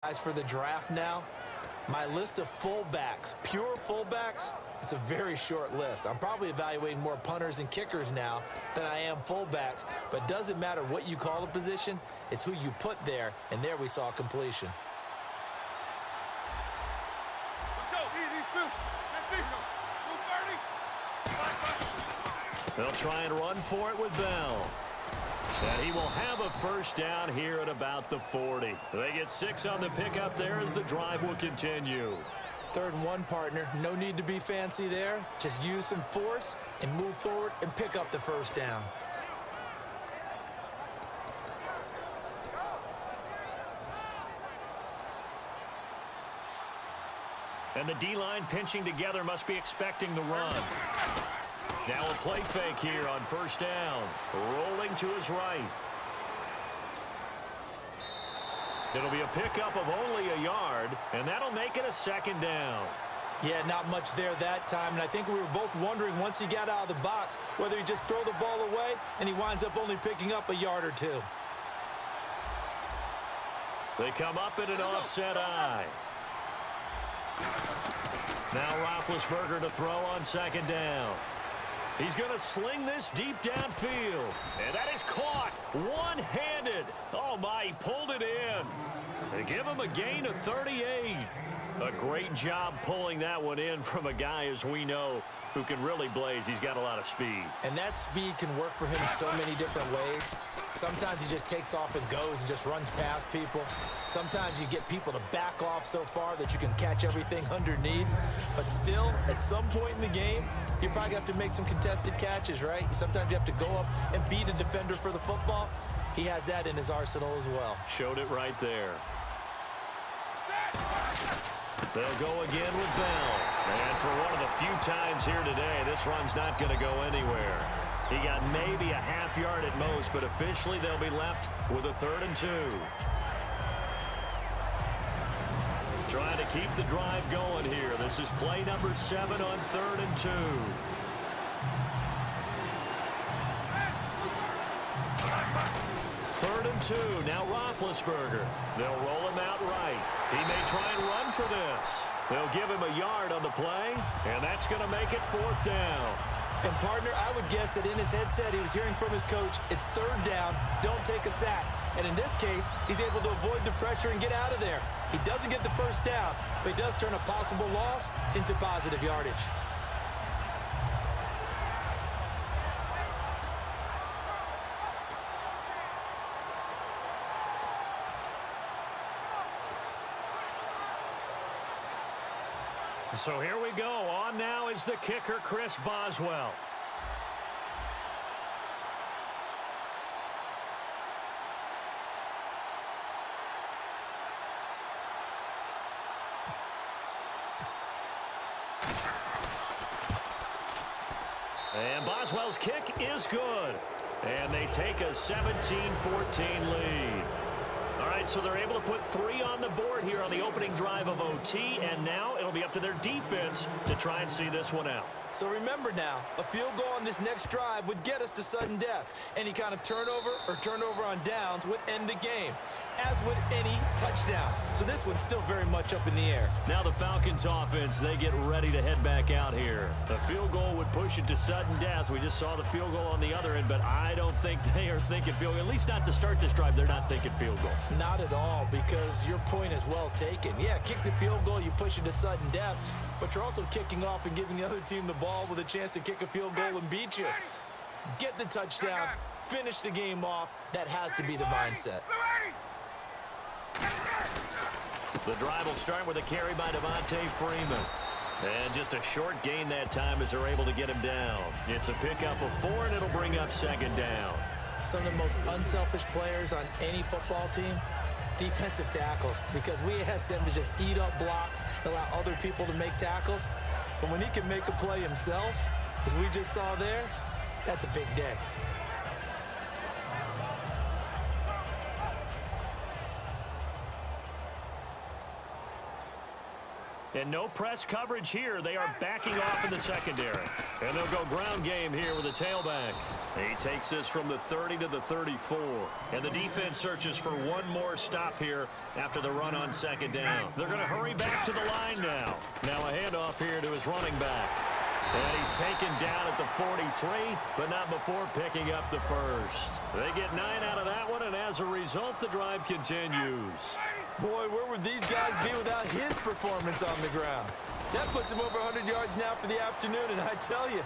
Guys, for the draft now, my list of fullbacks, pure fullbacks, it's a very short list. I'm probably evaluating more punters and kickers now than I am fullbacks, but it doesn't matter what you call the position, it's who you put there, and there we saw completion. Let's go, these two. They'll try and run for it with Bell. And he will have a first down here at about the 40. They get 6 on the pickup there as the drive will continue. 3rd and 1, partner. No need to be fancy there. Just use some force and move forward and pick up the first down. And the D-line pinching together must be expecting the run. Now a play fake here on first down. Rolling to his right. It'll be a pickup of only a yard, and that'll make it a 2nd down. Yeah, not much there that time, and I think we were both wondering once he got out of the box whether he'd just throw the ball away, and he winds up only picking up a yard or 2. They come up in an offset eye. Now Roethlisberger to throw on 2nd down. He's going to sling this deep downfield. And that is caught one-handed. Oh, my, he pulled it in. They give him a gain of 38. A great job pulling that one in from a guy, as we know, who can really blaze. He's got a lot of speed. And that speed can work for him so many different ways. Sometimes he just takes off and goes and just runs past people. Sometimes you get people to back off so far that you can catch everything underneath. But still, at some point in the game, you probably have to make some contested catches, right? Sometimes you have to go up and beat a defender for the football. He has that in his arsenal as well. Showed it right there. They'll go again with Bell. And for one of the few times here today, this run's not going to go anywhere. He got maybe a half yard at most, but officially they'll be left with a 3rd and 2. Trying to keep the drive going here. This is play number 7 on 3rd and 2. Third and 2. Now Roethlisberger. They'll roll him out right. He may try and run for this. They'll give him a yard on the play, and that's going to make it 4th down. And, partner, I would guess that in his headset he was hearing from his coach, it's 3rd down, don't take a sack. And in this case, he's able to avoid the pressure and get out of there. He doesn't get the first down, but he does turn a possible loss into positive yardage. So here we go. On now is the kicker, Chris Boswell. And Boswell's kick is good. And they take a 17-14 lead. All right, so they're able to put 3 on the board here on the opening drive of OT, and now it'll be up to their defense to try and see this one out. So remember now, a field goal on this next drive would get us to sudden death. Any kind of turnover or turnover on downs would end the game, as would any touchdown. So this one's still very much up in the air. Now the Falcons offense, they get ready to head back out here. A field goal would push it to sudden death. We just saw the field goal on the other end, but I don't think they are thinking field goal. At least not to start this drive, they're not thinking field goal. Not at all, because your point is well taken. Yeah, kick the field goal, you push it to sudden death, but you're also kicking off and giving the other team the ball with a chance to kick a field goal and beat you. Get the touchdown, finish the game off. That has to be the mindset. The drive will start with a carry by Devontae Freeman. And just a short gain that time as they're able to get him down. It's a pickup of 4, and it'll bring up 2nd down. Some of the most unselfish players on any football team, defensive tackles, because we ask them to just eat up blocks and allow other people to make tackles. But when he can make a play himself, as we just saw there, that's a big day. And no press coverage here. They are backing off in the secondary. And they'll go ground game here with a tailback. He takes this from the 30 to the 34. And the defense searches for one more stop here after the run on second down. They're going to hurry back to the line now. Now a handoff here to his running back. And he's taken down at the 43, but not before picking up the first. They get 9 out of that one, and as a result, the drive continues. Boy, where would these guys be without his performance on the ground? That puts him over 100 yards now for the afternoon, and I tell you,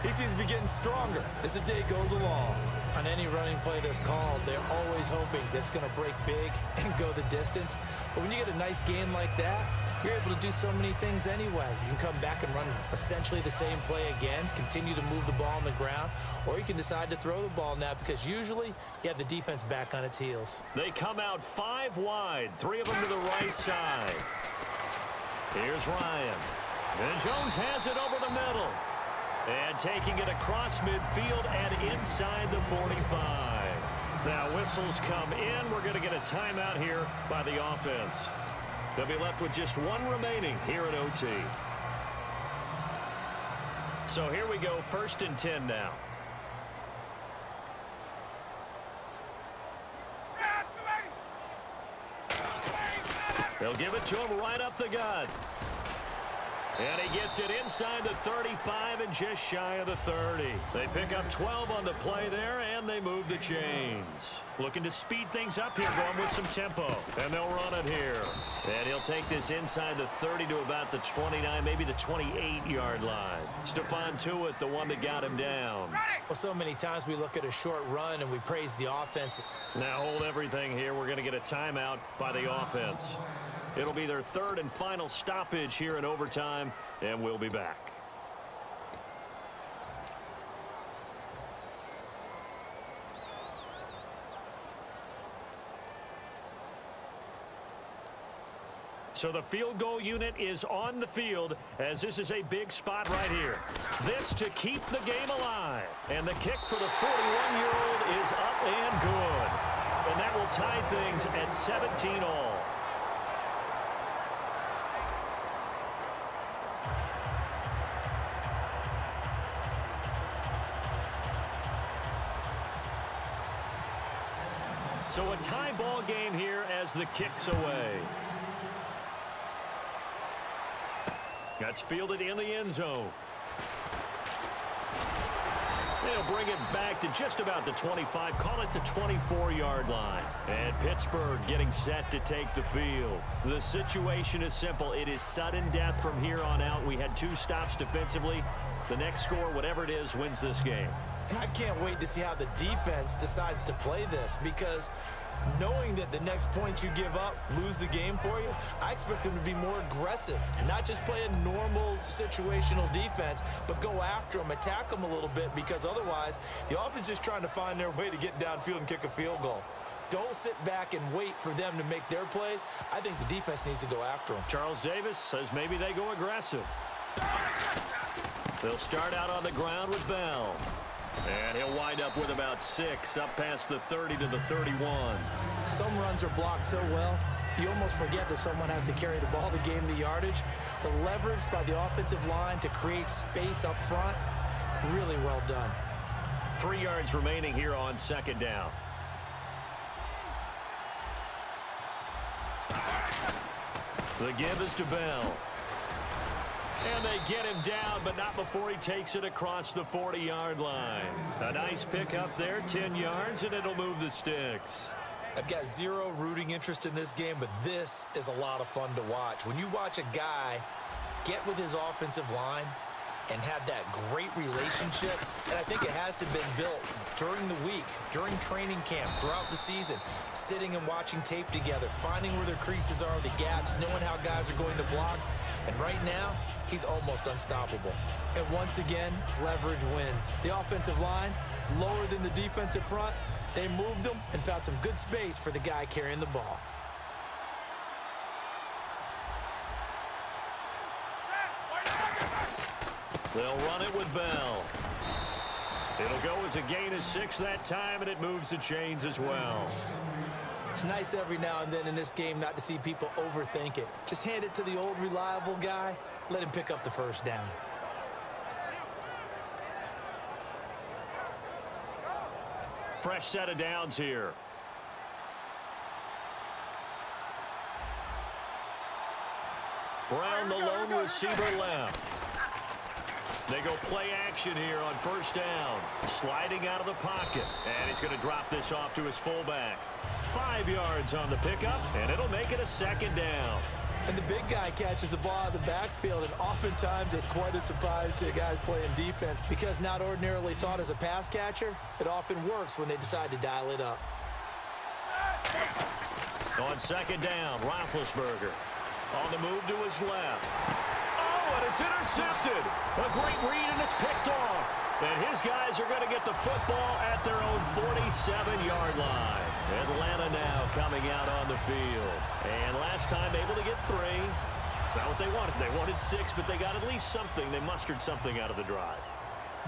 he seems to be getting stronger as the day goes along. On any running play that's called, they're always hoping that it's going to break big and go the distance. But when you get a nice game like that, you're able to do so many things anyway. You can come back and run essentially the same play again, continue to move the ball on the ground, or you can decide to throw the ball now because usually you have the defense back on its heels. They come out 5 wide, 3 of them to the right side. Here's Ryan. And Jones has it over the middle. And taking it across midfield and inside the 45. Now whistles come in. We're going to get a timeout here by the offense. They'll be left with just 1 remaining here at OT. So here we go, 1st and 10 now. They'll give it to him right up the gut. And he gets it inside the 35 and just shy of the 30. They pick up 12 on the play there, and they move the chains. Looking to speed things up here, going with some tempo. And they'll run it here. And he'll take this inside the 30 to about the 29, maybe the 28-yard line. Stephon Tuitt, the one that got him down. Well, so many times we look at a short run and we praise the offense. Now hold everything here. We're going to get a timeout by the offense. It'll be their 3rd and final stoppage here in overtime, and we'll be back. So the field goal unit is on the field as this is a big spot right here. This to keep the game alive. And the kick for the 41-year-old is up and good. And that will tie things at 17 all. So a tie ball game here as the kick's away. That's fielded in the end zone. They'll bring it back to just about the 25, call it the 24-yard line. And Pittsburgh getting set to take the field. The situation is simple. It is sudden death from here on out. We had 2 stops defensively. The next score, whatever it is, wins this game. And I can't wait to see how the defense decides to play this because knowing that the next point you give up, lose the game for you, I expect them to be more aggressive, not just play a normal situational defense, but go after them, attack them a little bit because otherwise the offense is just trying to find their way to get downfield and kick a field goal. Don't sit back and wait for them to make their plays. I think the defense needs to go after them. Charles Davis says maybe they go aggressive. They'll start out on the ground with Bell. And he'll wind up with about 6 up past the 30 to the 31. Some runs are blocked so well, you almost forget that someone has to carry the ball to gain the yardage. The leverage by the offensive line to create space up front, really well done. 3 yards remaining here on second down. The give is to Bell. And they get him down, but not before he takes it across the 40-yard line. A nice pick up there, 10 yards, and it'll move the sticks. I've got 0 rooting interest in this game, but this is a lot of fun to watch. When you watch a guy get with his offensive line and have that great relationship, and I think it has to have been built during the week, during training camp, throughout the season, sitting and watching tape together, finding where their creases are, the gaps, knowing how guys are going to block. And right now, he's almost unstoppable. And once again, leverage wins. The offensive line, lower than the defensive front, they moved them and found some good space for the guy carrying the ball. They'll run it with Bell. It'll go as a gain of 6 that time, and it moves the chains as well. It's nice every now and then in this game not to see people overthink it. Just hand it to the old reliable guy. Let him pick up the first down. Fresh set of downs here. Brown, the lone receiver left. They go play action here on first down. Sliding out of the pocket. And he's going to drop this off to his fullback. 5 yards on the pickup, and it'll make it a second down. And the big guy catches the ball out of the backfield, and oftentimes it's quite a surprise to the guys playing defense because not ordinarily thought as a pass catcher, it often works when they decide to dial it up. On second down, Roethlisberger. On the move to his left. Oh, and it's intercepted. A great read, and it's picked off. And his guys are going to get the football at their own 47-yard line. Atlanta now coming out on the field. And last time able to get 3. It's not what they wanted. They wanted 6, but they got at least something. They mustered something out of the drive.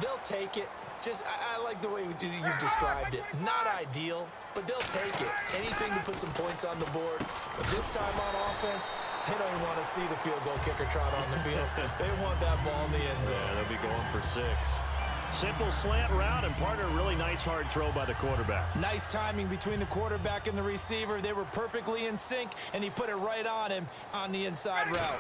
They'll take it. I like the way you described it. Not ideal, but they'll take it. Anything to put some points on the board. But this time on offense, they don't even want to see the field goal kicker trot on the field. They want that ball in the end zone. Yeah, they'll be going for 6. Simple slant route, and partner, really nice hard throw by the quarterback. Nice timing between the quarterback and the receiver. They were perfectly in sync, and he put it right on him on the inside route.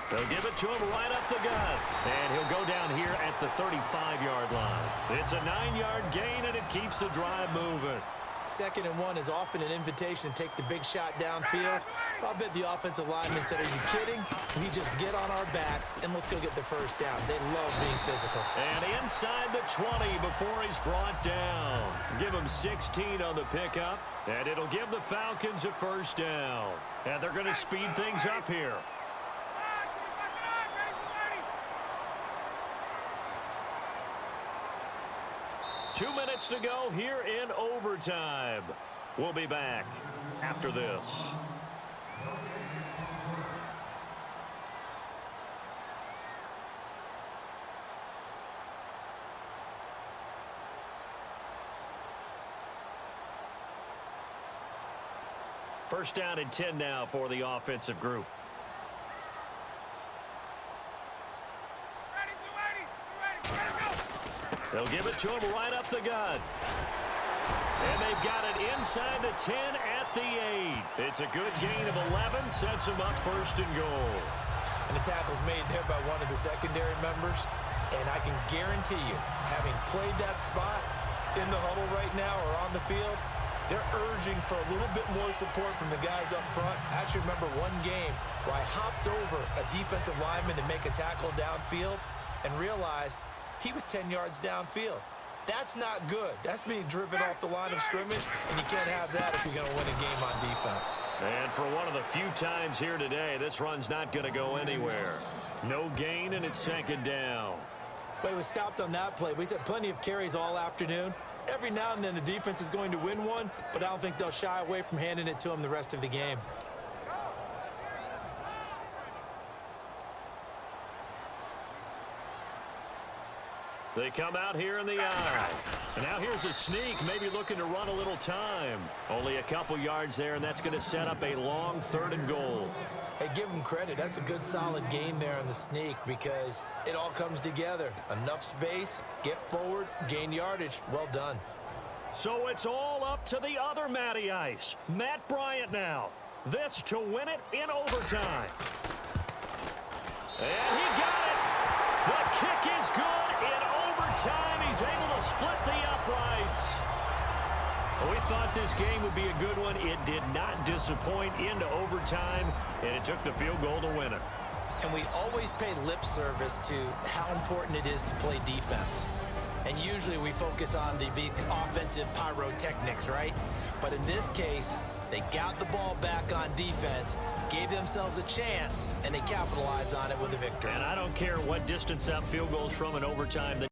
They'll give it to him right up the gut. And he'll go down here at the 35-yard line. It's a 9-yard gain, and it keeps the drive moving. 2nd and 1 is often an invitation to take the big shot downfield. I'll bet the offensive lineman said, are you kidding? We just get on our backs, and let's go get the first down. They love being physical. And inside the 20 before he's brought down. Give him 16 on the pickup, and it'll give the Falcons a first down. And they're going to speed things up here. Two minutes to go here in overtime. We'll be back after this. First down and 10 now for the offensive group. They'll give it to him right up the gut. And they've got it inside the 10 at the 8. It's a good gain of 11. Sets them up first and goal. And the tackle's made there by one of the secondary members. And I can guarantee you, having played that spot in the huddle right now or on the field, they're urging for a little bit more support from the guys up front. I actually remember one game where I hopped over a defensive lineman to make a tackle downfield and realized he was 10 yards downfield. That's not good. That's being driven off the line of scrimmage, and you can't have that if you're going to win a game on defense. And for one of the few times here today, this run's not going to go anywhere. No gain, and it's second down. Well, he was stopped on that play. He's had plenty of carries all afternoon. Every now and then the defense is going to win one, but I don't think they'll shy away from handing it to him the rest of the game. They come out here in the eye. And now here's a sneak, maybe looking to run a little time. Only a couple yards there, and that's going to set up a long 3rd and goal. Hey, give him credit. That's a good, solid game there on the sneak because it all comes together. Enough space, get forward, gain yardage. Well done. So it's all up to the other Matty Ice. Matt Bryant now. This to win it in overtime. And he got it. The kick is good in overtime. He's able to split the uprights. We thought this game would be a good one. It did not disappoint into overtime, and it took the field goal to win it. And we always pay lip service to how important it is to play defense. And usually we focus on the big offensive pyrotechnics, right? But in this case, they got the ball back on defense, gave themselves a chance, and they capitalized on it with a victory. And I don't care what distance that field goes from in overtime.